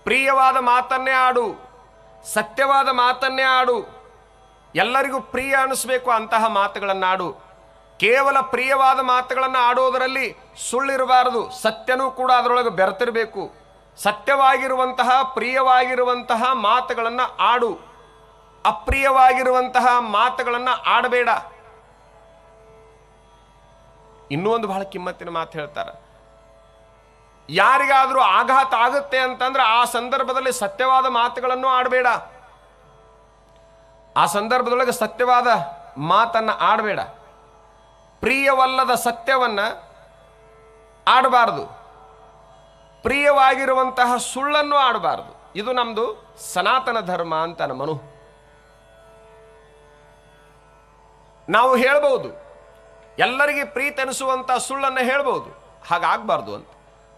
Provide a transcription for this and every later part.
ಪ್ರಿಯವಾದ ಮಾತನ್ನೇ ಆಡು, ಸತ್ಯವಾದ ಮಾತನ್ನೇ ಆಡು, ಎಲ್ಲರಿಗೂ ಪ್ರಿಯ ಅನಿಸ್ಬೇಕು ಅಂತಹ ಮಾತುಗಳನ್ನಾಡು. ಕೇವಲ ಪ್ರಿಯವಾದ ಮಾತುಗಳನ್ನು ಆಡೋದರಲ್ಲಿ ಸುಳ್ಳಿರಬಾರದು, ಸತ್ಯನೂ ಕೂಡ ಅದರೊಳಗೆ ಬೆರೆತಿರಬೇಕು. ಸತ್ಯವಾಗಿರುವಂತಹ ಪ್ರಿಯವಾಗಿರುವಂತಹ ಮಾತುಗಳನ್ನು ಆಡು, ಅಪ್ರಿಯವಾಗಿರುವಂತಹ ಮಾತುಗಳನ್ನು ಆಡಬೇಡ. ಇನ್ನೂ ಒಂದು ಬಹಳ ಕಿಮ್ಮತ್ತಿನ ಮಾತು ಹೇಳ್ತಾರೆ, ಯಾರಿಗಾದರೂ ಆಘಾತ ಆಗುತ್ತೆ ಅಂತಂದ್ರೆ ಆ ಸಂದರ್ಭದಲ್ಲಿ ಸತ್ಯವಾದ ಮಾತುಗಳನ್ನು ಆಡಬೇಡ, ಆ ಸಂದರ್ಭದೊಳಗೆ ಸತ್ಯವಾದ ಮಾತನ್ನು ಆಡಬೇಡ. ಪ್ರಿಯವಲ್ಲದ ಸತ್ಯವನ್ನ ಆಡಬಾರದು, ಪ್ರಿಯವಾಗಿರುವಂತಹ ಸುಳ್ಳನ್ನು ಆಡಬಾರದು. ಇದು ನಮ್ದು ಸನಾತನ ಧರ್ಮ ಅಂತ ಮನು. ನಾವು ಹೇಳ್ಬಹುದು, ಎಲ್ಲರಿಗೆ ಪ್ರೀತಿ ಅನಿಸುವಂತ ಸುಳ್ಳನ್ನು ಹೇಳ್ಬಹುದು, ಹಾಗಾಗಬಾರ್ದು ಅಂತ.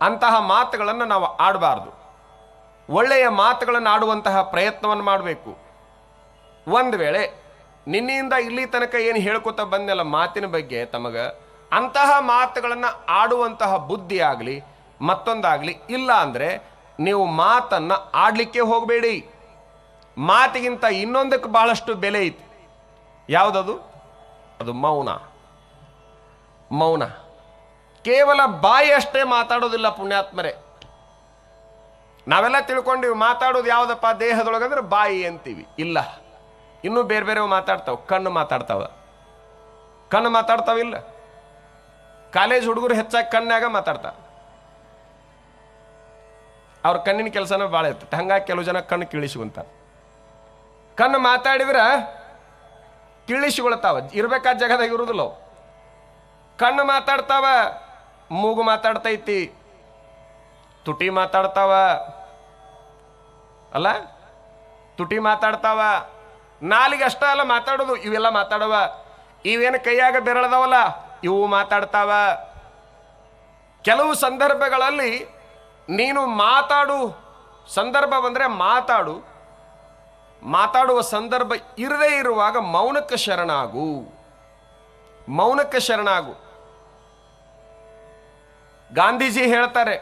ಅಂತಹ ಮಾತುಗಳನ್ನು ನಾವು ಆಡಬಾರ್ದು. ಒಳ್ಳೆಯ ಮಾತುಗಳನ್ನು ಆಡುವಂತಹ ಪ್ರಯತ್ನವನ್ನು ಮಾಡಬೇಕು. ಒಂದು ವೇಳೆ ನಿನ್ನೆಯಿಂದ ಇಲ್ಲಿ ತನಕ ಏನು ಹೇಳ್ಕೊತ ಬಂದೆಲ್ಲ ಮಾತಿನ ಬಗ್ಗೆ ತಮಗ ಅಂತಹ ಮಾತುಗಳನ್ನು ಆಡುವಂತಹ ಬುದ್ಧಿ ಆಗಲಿ ಮತ್ತೊಂದಾಗಲಿ ಇಲ್ಲ ಅಂದರೆ ನೀವು ಮಾತನ್ನು ಆಡಲಿಕ್ಕೆ ಹೋಗಬೇಡಿ. ಮಾತಿಗಿಂತ ಇನ್ನೊಂದಕ್ಕೆ ಬಹಳಷ್ಟು ಬೆಲೆ ಐತಿ. ಯಾವುದದು? ಅದು ಮೌನ. ಮೌನ. ಕೇವಲ ಬಾಯಿ ಅಷ್ಟೇ ಮಾತಾಡೋದಿಲ್ಲ ಪುಣ್ಯಾತ್ಮರೇ. ನಾವೆಲ್ಲ ತಿಳ್ಕೊಂಡಿವಿ ಮಾತಾಡೋದು ಯಾವುದಪ್ಪ ದೇಹದೊಳಗಂದ್ರೆ ಬಾಯಿ ಅಂತೀವಿ. ಇಲ್ಲ, ಇನ್ನೂ ಬೇರೆ ಬೇರೆ ಮಾತಾಡ್ತಾವ. ಕಣ್ಣು ಮಾತಾಡ್ತಾವ, ಕಣ್ಣು ಮಾತಾಡ್ತಾವಿಲ್ಲ. ಕಾಲೇಜ್ ಹುಡುಗರು ಹೆಚ್ಚಾಗಿ ಕಣ್ಣಾಗ ಮಾತಾಡ್ತಾವ. ಅವ್ರ ಕಣ್ಣಿನ ಕೆಲಸನ ಭಾಳ ಇರ್ತೈತೆ. ಹಂಗಾಗಿ ಕೆಲವು ಜನ ಕಣ್ಣು ಕಿಳಿಸ್ಕೊಂತ. ಕಣ್ಣು ಮಾತಾಡಿದ್ರೆ ಕಿಳಿಸ್ಕೊಳ್ತಾವ, ಇರ್ಬೇಕಾದ ಜಾಗದಾಗ ಇರುವುದಿಲ್ಲ. ಕಣ್ಣು ಮಾತಾಡ್ತಾವ, ಮೂಗು ಮಾತಾಡ್ತೈತಿ, ತುಟಿ ಮಾತಾಡ್ತಾವ ಅಲ್ಲ, ತುಟಿ ಮಾತಾಡ್ತಾವ, ನಾಲಿಗೆ ಅಷ್ಟ ಅಲ್ಲ ಮಾತಾಡೋದು, ಇವೆಲ್ಲ ಮಾತಾಡವ. ಇವೇನು ಕೈಯಾಗ ಬೆರಳದವಲ್ಲ ಇವು ಮಾತಾಡ್ತಾವ. ಕೆಲವು ಸಂದರ್ಭಗಳಲ್ಲಿ ನೀನು ಮಾತಾಡು ಸಂದರ್ಭ ಬಂದರೆ ಮಾತಾಡು, ಮಾತಾಡುವ ಸಂದರ್ಭ ಇರದೇ ಇರುವಾಗ ಮೌನಕ್ಕೆ ಶರಣಾಗು, ಮೌನಕ್ಕೆ ಶರಣಾಗು. ಗಾಂಧೀಜಿ ಹೇಳ್ತಾರೆ,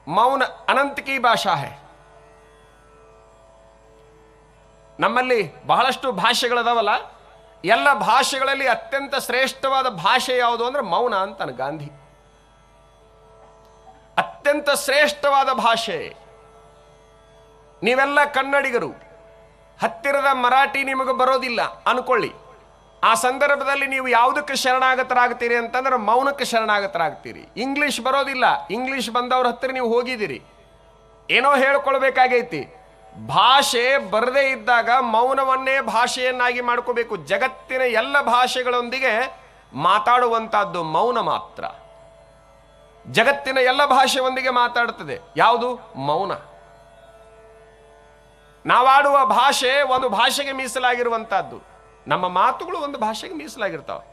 ಮೌನ ಅನಂತ ಕಿ ಭಾಷಾ ಹೈ. ನಮ್ಮಲ್ಲಿ ಬಹಳಷ್ಟು ಭಾಷೆಗಳದಾವಲ್ಲ, ಎಲ್ಲ ಭಾಷೆಗಳಲ್ಲಿ ಅತ್ಯಂತ ಶ್ರೇಷ್ಠವಾದ ಭಾಷೆ ಯಾವುದು ಅಂದ್ರೆ ಮೌನ ಅಂತಾನೆ ಗಾಂಧಿ. ಅತ್ಯಂತ ಶ್ರೇಷ್ಠವಾದ ಭಾಷೆ. ನೀವೆಲ್ಲ ಕನ್ನಡಿಗರು, ಹತ್ತಿರದ ಮರಾಠಿ ನಿಮಗೆ ಬರೋದಿಲ್ಲ ಅನ್ಕೊಳ್ಳಿ. ಆ ಸಂದರ್ಭದಲ್ಲಿ ನೀವು ಯಾವುದಕ್ಕೆ ಶರಣಾಗತರಾಗ್ತೀರಿ ಅಂತಂದ್ರೆ ಮೌನಕ್ಕೆ ಶರಣಾಗತರಾಗ್ತೀರಿ. ಇಂಗ್ಲಿಷ್ ಬರೋದಿಲ್ಲ, ಇಂಗ್ಲಿಷ್ ಬಂದವ್ರ ಹತ್ತಿರ ನೀವು ಹೋಗಿದ್ದೀರಿ, ಏನೋ ಹೇಳ್ಕೊಳ್ಬೇಕಾಗೈತಿ. ಭಾಷೆ ಬರದೇ ಇದ್ದಾಗ ಮೌನವನ್ನೇ ಭಾಷೆಯನ್ನಾಗಿ ಮಾಡ್ಕೋಬೇಕು. ಜಗತ್ತಿನ ಎಲ್ಲ ಭಾಷೆಗಳೊಂದಿಗೆ ಮಾತಾಡುವಂತಹದ್ದು ಮೌನ ಮಾತ್ರ. ಜಗತ್ತಿನ ಎಲ್ಲ ಭಾಷೆಯೊಂದಿಗೆ ಮಾತಾಡುತ್ತದೆ ಯಾವುದು? ಮೌನ. ನಾವಾಡುವ ಭಾಷೆ ಒಂದು ಭಾಷೆಗೆ ಮೀಸಲಾಗಿರುವಂತಹದ್ದು. ನಮ್ಮ ಮಾತುಗಳು ಒಂದು ಭಾಷೆಗೆ ಮೀಸಲಾಗಿರ್ತಾವೆ.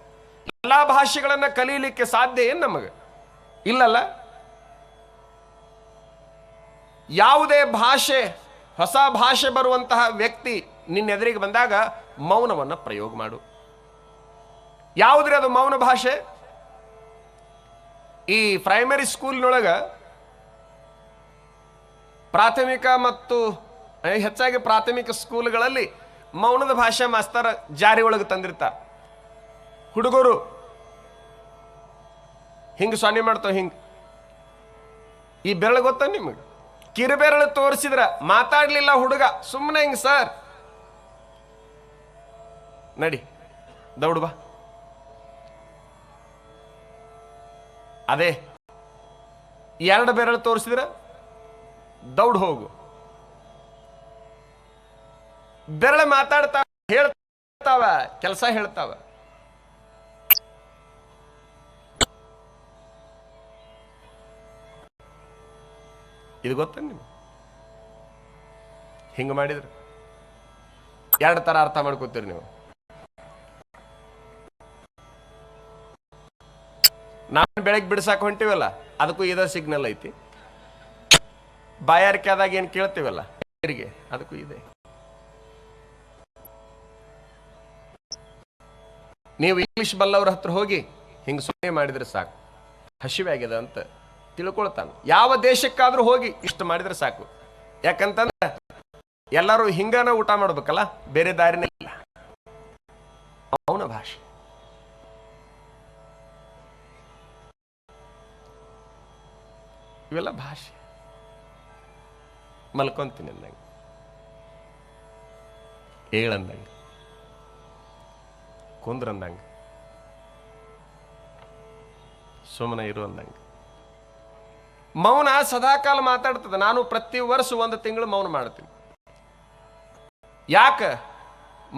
ಎಲ್ಲ ಭಾಷೆಗಳನ್ನ ಕಲೀಲಿಕ್ಕೆ ಸಾಧ್ಯ ಏನು ನಮಗೆ? ಇಲ್ಲಲ್ಲ. ಯಾವುದೇ ಭಾಷೆ, ಹೊಸ ಭಾಷೆ ಬರುವಂತಹ ವ್ಯಕ್ತಿ ನಿನ್ನ ಎದುರಿಗೆ ಬಂದಾಗ ಮೌನವನ್ನು ಪ್ರಯೋಗ ಮಾಡು. ಯಾವುದ್ರಿ ಅದು ಮೌನ ಭಾಷೆ? ಈ ಪ್ರೈಮರಿ ಸ್ಕೂಲ್ನೊಳಗ ಪ್ರಾಥಮಿಕ ಮತ್ತು ಹೆಚ್ಚಾಗಿ ಪ್ರಾಥಮಿಕ ಸ್ಕೂಲ್ಗಳಲ್ಲಿ ಮೌನದ ಭಾಷೆ ಮಾಸ್ತರ ಜಾರಿ ಒಳಗೆ ತಂದಿರ್ತಾರೆ. ಹುಡುಗರು ಹಿಂಗೆ ಸೊನ್ನೆ ಮಾಡ್ತಾವ, ಹಿಂಗೆ. ಈ ಬೆರಳು ಗೊತ್ತ ನಿಮಗೆ? ಕಿರುಬೆರಳು ತೋರಿಸಿದ್ರ ಮಾತಾಡ್ಲಿಲ್ಲ ಹುಡುಗ, ಸುಮ್ಮನೆ ಹಿಂಗೆ ಸರ್ ನಡಿ ದೌಡ್ ಬಾ. ಅದೇ ಎರಡು ಬೆರಳು ತೋರಿಸಿದ್ರ ದೌಡ್ ಹೋಗು. ಬೆರಳು ಮಾತಾಡ್ತಾವ, ಹೇಳ್ತಾವ, ಕೆಲಸ ಹೇಳ್ತಾವ. ಇದು ಗೊತ್ತ ನೀವು? ಹಿಂಗೆ ಮಾಡಿದ್ರೆ ಎರಡು ತರ ಅರ್ಥ ಮಾಡ್ಕೋತೀರಿ ನೀವು. ನಾನು ಬೆಳಗ್ಗೆ ಬಿಡ್ಸಾಕ್ ಹೊಂಟಿವಲ್ಲ, ಅದಕ್ಕೂ ಇದ ಸಿಗ್ನಲ್ ಐತಿ. ಬಾಯಾರಿಕೆ ಆದಾಗ ಏನು ಕೇಳ್ತೀವಲ್ಲ ಅದಕ್ಕೂ ಇದೆ. ನೀವು ಇಂಗ್ಲಿಷ್ ಬಲ್ಲವ್ರ ಹತ್ರ ಹೋಗಿ ಹಿಂಗೆ ಸುಮ್ಮನೆ ಮಾಡಿದ್ರೆ ಸಾಕು, ಹಸಿವೆ ಆಗ್ಯದ ಅಂತ ತಿಳ್ಕೊಳ್ತಾನೆ. ಯಾವ ದೇಶಕ್ಕಾದ್ರೂ ಹೋಗಿ ಇಷ್ಟು ಮಾಡಿದ್ರೆ ಸಾಕು. ಯಾಕಂತಂದ್ರೆ ಎಲ್ಲರೂ ಹಿಂಗನ ಊಟ ಮಾಡ್ಬೇಕಲ್ಲ, ಬೇರೆ ದಾರಿನೇ ಇಲ್ಲ. ಮೌನ ಭಾಷೆ. ಇವೆಲ್ಲ ಭಾಷೆ. ಮಲ್ಕೊಂತೀನಿ ಅಂದಂಗೆ, ಏಳಂದಂಗೆ, ಕುಂದ್ರಂದಂಗೆ, ಸುಮ್ಮನೆ ಇರು ಅಂದಂಗೆ. ಮೌನ ಸದಾಕಾಲ ಮಾತಾಡ್ತದೆ. ನಾನು ಪ್ರತಿ ವರ್ಷ 1 ತಿಂಗಳು ಮೌನ ಮಾಡ್ತೀನಿ. ಯಾಕೆ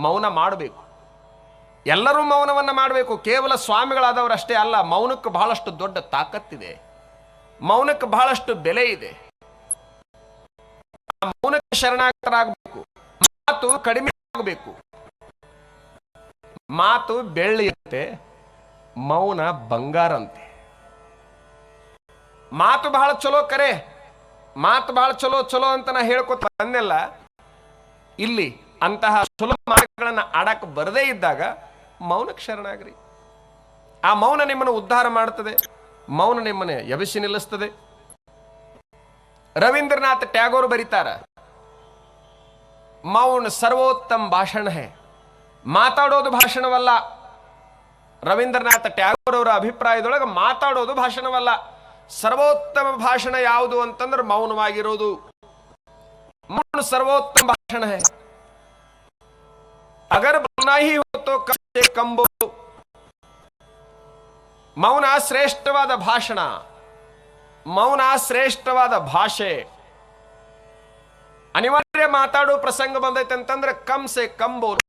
ಮೌನ ಮಾಡಬೇಕು? ಎಲ್ಲರೂ ಮೌನವನ್ನ ಮಾಡಬೇಕು. ಕೇವಲ ಸ್ವಾಮಿಗಳಾದವರು ಅಷ್ಟೇ ಅಲ್ಲ. ಮೌನಕ್ಕೆ ಬಹಳಷ್ಟು ದೊಡ್ಡ ತಾಕತ್ತಿದೆ. ಮೌನಕ್ಕೆ ಬಹಳಷ್ಟು ಬೆಲೆ ಇದೆ. ಮೌನಕ್ಕೆ ಶರಣಾಗತರಾಗಬೇಕು. ಮಾತು ಕಡಿಮೆ ಆಗಬೇಕು. ಮಾತು ಬೆಳ್ಳಿಯಂತೆ, ಮೌನ ಬಂಗಾರಂತೆ. ಮಾತು ಬಹಳ ಚಲೋ ಕರೆ, ಮಾತು ಬಹಳ ಚಲೋ ಚಲೋ ಅಂತ ನಾ ಹೇಳ್ಕೊತ ಬಂದೆಲ್ಲ. ಇಲ್ಲಿ ಅಂತಹ ಸುಲಭ ಮಾರ್ಗಗಳನ್ನ ಆಡಕ್ಕೆ ಬರದೇ ಇದ್ದಾಗ ಮೌನಕ್ಕೆ ಶರಣಾಗ್ರಿ. ಆ ಮೌನ ನಿಮ್ಮನ್ನು ಉದ್ಧಾರ ಮಾಡುತ್ತದೆ. ಮೌನ ನಿಮ್ಮನ್ನು ಎಬಸಿ ನಿಲ್ಲಿಸ್ತದೆ. ರವೀಂದ್ರನಾಥ್ ಟ್ಯಾಗೋರ್ ಬರೀತಾರ, ಮೌನ ಸರ್ವೋತ್ತಮ ಭಾಷಣ ಹೇ. ಮಾತಾಡೋದು ಭಾಷಣವಲ್ಲ. ರವೀಂದ್ರನಾಥ ಟ್ಯಾಗೋರ್ ಅವರ ಅಭಿಪ್ರಾಯದೊಳಗೆ ಮಾತಾಡೋದು ಭಾಷಣವಲ್ಲ. ಸರ್ವೋತ್ತಮ ಭಾಷಣ ಯಾವುದು ಅಂತಂದ್ರೆ ಮೌನವಾಗಿರೋದು. मौन सर्वोत्तम भाषण है. अगर बोलना ही हो तो कम से कम बोलो. ಮೌನ ಶ್ರೇಷ್ಠವಾದ ಭಾಷಣ, ಮೌನ ಶ್ರೇಷ್ಠವಾದ ಭಾಷೆ. ಅನಿವಾರ್ಯ ಮಾತಾಡೋ ಪ್ರಸಂಗ ಬಂದೈತೆ ಅಂತಂದ್ರೆ ಕಮ್ ಸೆ ಕಮ್ ಬೋಲು.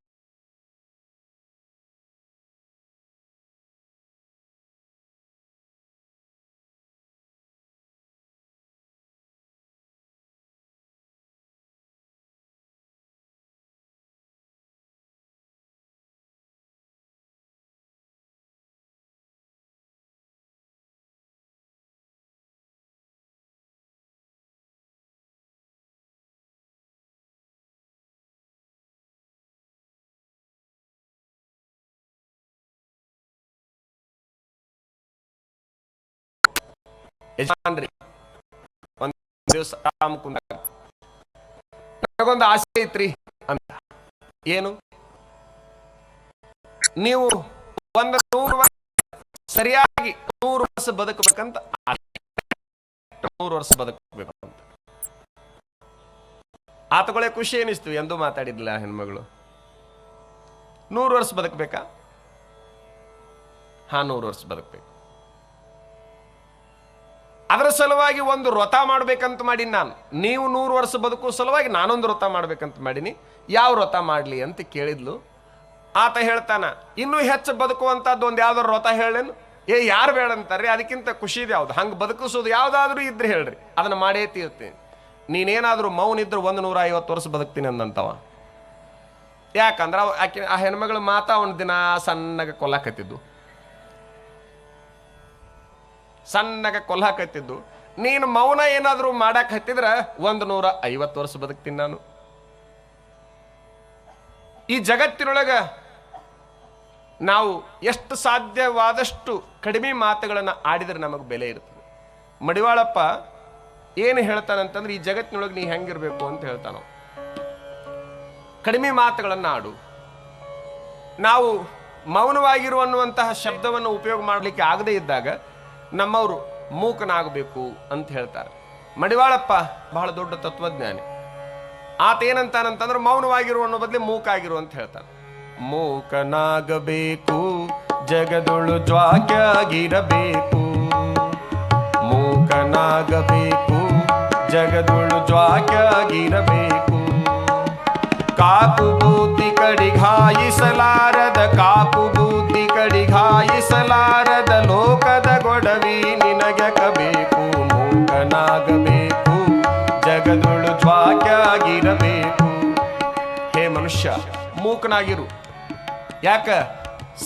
ಯಜಮಾನ್ರಿ ಒಂದ್ ದಿವಸ ಆರಾಮ್ ಕುಂದಾಗ ನನಗೊಂದು ಆಸೆ ಐತ್ರಿ ಅಂತ. ಏನು? ನೀವು 100 ವರ್ಷ ಸರಿಯಾಗಿ 100 ವರ್ಷ ಬದುಕಬೇಕಂತ. 100 ವರ್ಷ ಬದುಕಬೇಕಂತ ಆತಗಳೇ ಖುಷಿ ಏನಿಸ್ತು. ಎಂದೂ ಮಾತಾಡಿದ್ದಿಲ್ಲ ಹೆಣ್ಮಗಳು. 100 ವರ್ಷ ಬದುಕಬೇಕಾ? ಹಾ, 100 ವರ್ಷ ಬದುಕಬೇಕು. ಅದರ ಸಲುವಾಗಿ ಒಂದು ವ್ರತ ಮಾಡ್ಬೇಕಂತ ಮಾಡೀನಿ ನಾನು. ನೀವು 100 ವರ್ಷ ಬದುಕುವ ಸಲುವಾಗಿ ನಾನೊಂದು ವ್ರತ ಮಾಡ್ಬೇಕಂತ ಮಾಡೀನಿ. ಯಾವ ವ್ರತ ಮಾಡ್ಲಿ ಅಂತ ಕೇಳಿದ್ಲು. ಆತ ಹೇಳ್ತಾನ, ಇನ್ನೂ ಹೆಚ್ಚು ಬದುಕುವಂತದ್ದು ಒಂದು ಯಾವ್ದಾದ್ರು ವ್ರತ ಹೇಳೇನು? ಯಾರು ಬೇಡ ಅಂತಾರ್ರಿ, ಅದಕ್ಕಿಂತ ಖುಷಿದ್ ಯಾವ್ದು? ಹಂಗೆ ಬದುಕಿಸೋದು ಯಾವ್ದಾದ್ರು ಇದ್ರೆ ಹೇಳ್ರಿ, ಅದನ್ನ ಮಾಡೇ ತೀರ್ತೀನಿ. ನೀನೇನಾದ್ರೂ ಮೌನ ಇದ್ರೆ 150 ವರ್ಷ ಬದುಕ್ತೀನಿ ಅಂದಂತವ. ಯಾಕಂದ್ರೆ ಆ ಹೆಣ್ಮಗಳು ಮಾತಾ ಒಂದು ದಿನ ಸಣ್ಣಗೆ ಕೊಲ್ಲಾಕತ್ತಿದ್ದು, ಸಣ್ಣಗೆ ಕೊಲ್ಲಾಕತ್ತಿದ್ದು. ನೀನು ಮೌನ ಏನಾದ್ರೂ ಮಾಡಕ್ ಹತ್ತಿದ್ರ 150 ವರ್ಷ ಬದುಕ್ತೀನಿ ನಾನು. ಈ ಜಗತ್ತಿನೊಳಗ ನಾವು ಎಷ್ಟು ಸಾಧ್ಯವಾದಷ್ಟು ಕಡಿಮೆ ಮಾತುಗಳನ್ನು ಆಡಿದ್ರೆ ನಮಗೆ ಬೆಲೆ ಇರ್ತದೆ. ಮಡಿವಾಳಪ್ಪ ಏನು ಹೇಳ್ತಾನಂತಂದ್ರೆ, ಈ ಜಗತ್ತಿನೊಳಗೆ ನೀ ಹೆಂಗಿರ್ಬೇಕು ಅಂತ ಹೇಳ್ತಾನ. ಕಡಿಮೆ ಮಾತುಗಳನ್ನು ಆಡು. ನಾವು ಮೌನವಾಗಿರು ಅನ್ನುವಂತಹ ಶಬ್ದವನ್ನು ಉಪಯೋಗ ಮಾಡಲಿಕ್ಕೆ ಆಗದೇ ಇದ್ದಾಗ ನಮ್ಮವರು ಮೂಕನಾಗಬೇಕು ಅಂತ ಹೇಳ್ತಾರೆ. ಮಡಿವಾಳಪ್ಪ ಬಹಳ ದೊಡ್ಡ ತತ್ವಜ್ಞಾನಿ. ಆತ ಏನಂತಾನಂತಂದ್ರೆ, ಮೌನವಾಗಿರು ಅನ್ನೋ ಬದಲು ಮೂಕಾಗಿರು ಅಂತ ಹೇಳ್ತಾನೆ. ಮೂಕನಾಗಬೇಕು, ಜಗದೊಳು ಜ್ವಾಕ್ಯಾಗಿರಬೇಕು. ಮೂಕನಾಗಬೇಕು, ಜಗದೊಳು ಜ್ವಾಕ್ಯಾಗಿರಬೇಕು. ಕಾಕು ಬೂದಿ ಕಡಿಘಾಯಿಸಲಾರದ, ಕಾಕು ಬೂದಿ ಕಡಿಘಾಯಿಸಲಾರದ ಲೋಕದ ಗೊಡವಿ ನಿನಗಬೇಕು. ಮೂಕನಾಗಬೇಕು, ಜಗದೊಳು ಜ್ವಾಕ್ಯಾಗಿರಬೇಕು. ಹೇ ಮನುಷ್ಯ, ಮೂಕನಾಗಿರು. ಯಾಕ?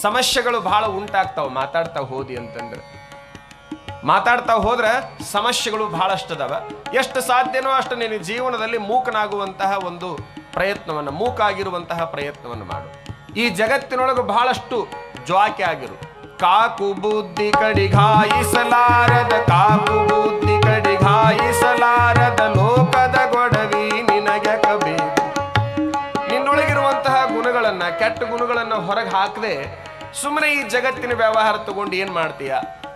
ಸಮಸ್ಯೆಗಳು ಬಹಳ ಉಂಟಾಗ್ತಾವ ಮಾತಾಡ್ತಾ ಹೋದಿ ಅಂತಂದ್ರೆ. ಮಾತಾಡ್ತಾ ಹೋದ್ರೆ ಸಮಸ್ಯೆಗಳು ಬಹಳಷ್ಟದವ. ಎಷ್ಟು ಸಾಧ್ಯನೋ ಅಷ್ಟು ನಿನ್ನ ಜೀವನದಲ್ಲಿ ಮೂಕನಾಗುವಂತಹ ಒಂದು ಪ್ರಯತ್ನವನ್ನು, ಮೂಕಾಗಿರುವಂತಹ ಪ್ರಯತ್ನವನ್ನು ಮಾಡು. ಈ ಜಗತ್ತಿನೊಳಗೆ ಬಹಳಷ್ಟು ಜ್ವಾಕೆ ಆಗಿರು. ಕಾಕು ಬುದ್ಧಿ ಕಡಿಗಾಯಿಸಲಾರದ ಕಾಕು ಬುದ್ಧಿ ಕಡಿಗಾಯಿಸಲಾರದ ಲೋಕದ ಗೊಡವಿ ನಿನಗೆ ಕಬೇಕು. ನಿನ್ನೊಳಗಿರುವಂತಹ ಗುಣಗಳನ್ನ, ಕೆಟ್ಟ ಗುಣಗಳನ್ನ ಹೊರಗೆ ಹಾಕದೆ ಸುಮ್ಮನೆ ಈ ಜಗತ್ತಿನ ವ್ಯವಹಾರ ತಗೊಂಡು ಏನ್ ಮಾಡ್ತೀಯ?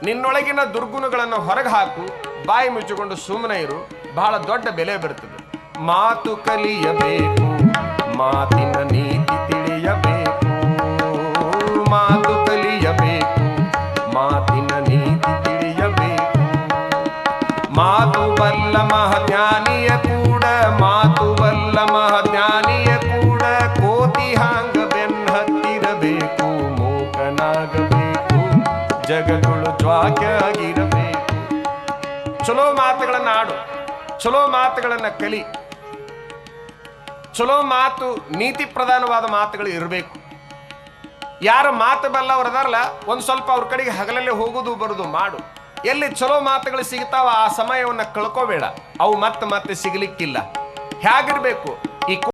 ನಿನ್ನೊಳಗಿನ ದುರ್ಗುಣಗಳನ್ನು ಹೊರಗೆ ಹಾಕು, ಬಾಯಿ ಮುಚ್ಚಿಕೊಂಡು ಸುಮ್ಮನೆ ಇರು, ಬಹಳ ದೊಡ್ಡ ಬೆಲೆ ಬರ್ತದೆ. ಮಾತು ಕಲಿಯಬೇಕು, ಮಾತಿನ ನೀತಿ ತಿಳಿಯಬೇಕು. ಮಾತು ಕಲಿಯಬೇಕು, ಮಾತಿನ ನೀತಿ ತಿಳಿಯಬೇಕು. ಮಾತು ಬಲ್ಲ ಮಹಾಜ್ಞಾನಿಯ ಕೂಡ, ಮಾತು ಬಲ್ಲ ಮಹಾಜ್ಞಾನಿಯ ಕೂಡ ಕೋತಿ ಹಾಂಗ ಬೆನ್ನತ್ತಿರಬೇಕು. ಮೂಕನಾಗಬೇಕು, ಜಗಗಳು ಜ್ವಾಕ್ಯಾಗಿರಬೇಕು. ಚಲೋ ಮಾತುಗಳನ್ನ ಆಡು, ಚಲೋ ಮಾತುಗಳನ್ನ ಕಲಿ. ಚಲೋ ಮಾತು, ನೀತಿ ಪ್ರಧಾನವಾದ ಮಾತುಗಳು ಇರಬೇಕು. ಯಾರ ಮಾತು ಬಲ್ಲವರದಾರಲ್ಲ, ಒಂದು ಸ್ವಲ್ಪ ಅವ್ರ ಕಡೆಗೆ ಹಗಲಲ್ಲೇ ಹೋಗೋದು ಬರೋದು ಮಾಡು. ಎಲ್ಲಿ ಚಲೋ ಮಾತುಗಳು ಸಿಗ್ತಾವ ಆ ಸಮಯವನ್ನು ಕಳ್ಕೋಬೇಡ, ಅವು ಮತ್ತೆ ಸಿಗಲಿಕ್ಕಿಲ್ಲ. ಹೇಗಿರ್ಬೇಕು? ಈ